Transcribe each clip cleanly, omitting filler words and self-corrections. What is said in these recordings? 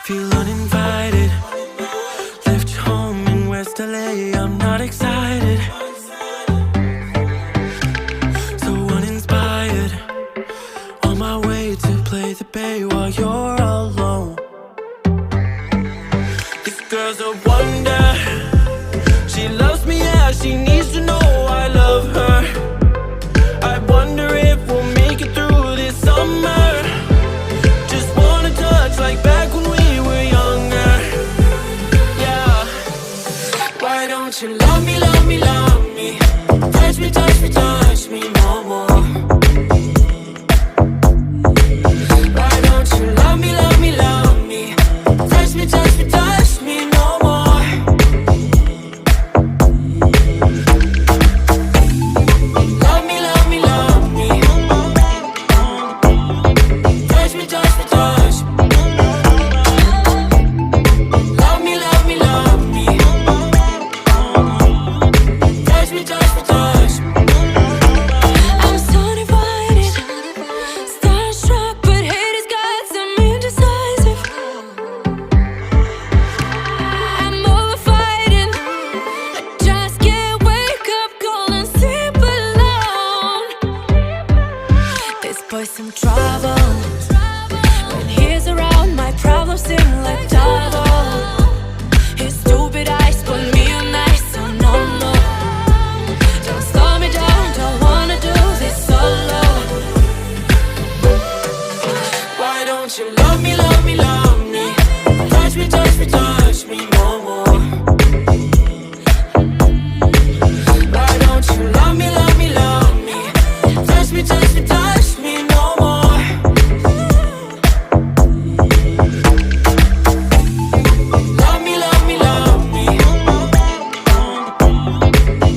Feel uninvited, left home in West LA, I'm not excited, so uninspired, on my way to play the bay while you're alone. This girl's a wonder, she loves me, yeah, she needs to know I love her. I wonder if we'll make it through this summer. Just wanna touch like back when we were younger. Yeah. Why don't you love me, love me, love me? Touch me, touch me, touch me no more. Why don't you love me, love me, love me? Touch me, touch me, touch me no more. Love me, love me, love me. Touch me, touch me, touch me. Love me, love me, love me. Touch me, touch me, touch me. I'm so divided, starstruck, but hate has got some indecisive. I'm over fighting, I just can't wake up cold and sleep alone. This boy's some trouble, when he's around my problems seem like double. His stupid eyes put me on ice, so no, no. Don't slow me down, don't wanna do this solo. Why don't you love me, love me, love me? Touch me, touch me, touch me no more. Why don't you love me, love me, love me? Touch me, touch me, touch me no more. Love me, love me, love me.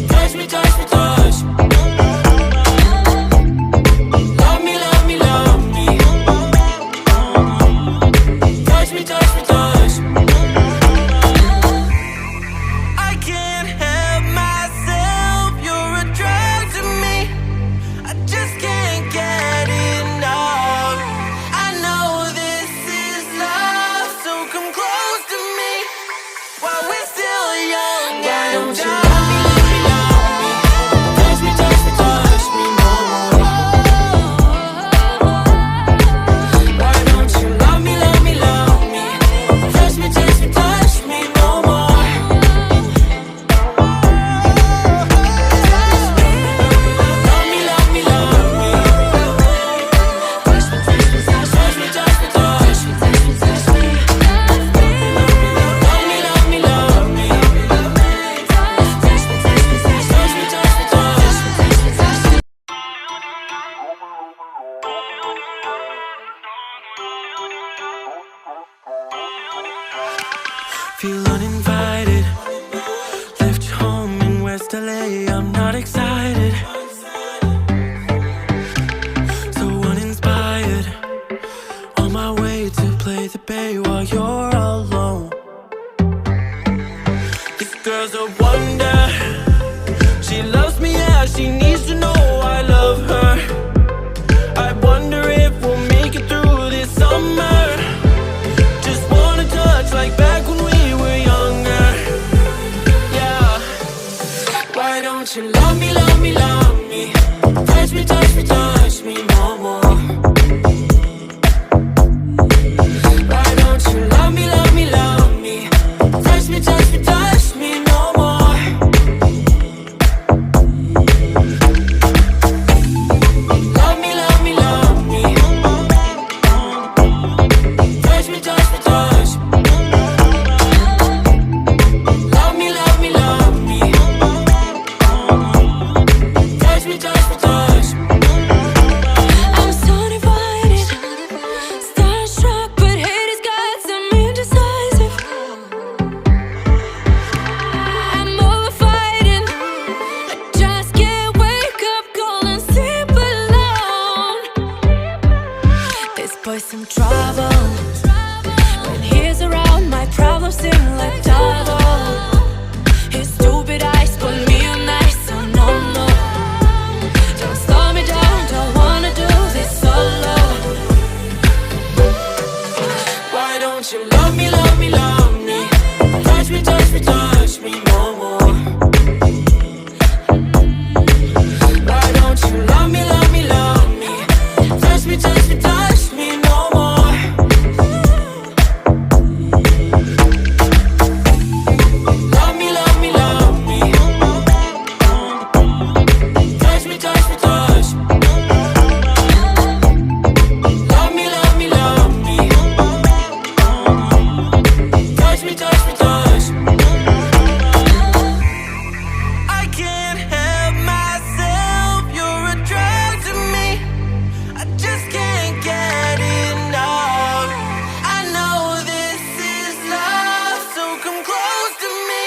Touch me, touch me, touch me. Love me, love me, love me. Touch me, touch me, touch me. I can't help myself, you're a drug to me. I just can't get enough. I know this is love, so come close to me while we're still young. Why don't you love me, love me, love me? Touch me, touch me, touch me no more. Why don't you love me, love me, love me? Touch me, touch me, touch me no more. Love me, love me, love me. Touch me, touch me, touch me, touch me, touch me, touch me, touch me. Love me, love me, love me. Touch me, touch me, touch me, touch me, touch me, touch me, touch me. Feel uninvited, left home in West LA, I'm not excited, so uninspired, on my way to play the bay while you're alone. This girl's a wonder, she loves me, yeah, she needs to know I love her. I wonder if we'll make it through this summer. Just wanna touch like back when we were younger. Yeah. Why don't you love me, love me, love me? Touch me, touch me, touch me no more. Why don't don't you love me, love me, love me? Touch me, touch me, touch me no more. Why don't you love me, love me, love me? Touch me, touch me, touch me no more. Love me, love me, love me. Touch me, touch me, touch me. Love me, love me, love me. Touch me, touch me, touch me. I can't help myself, you're a drug to me. I just can't get enough. I know this is love, so come close to me.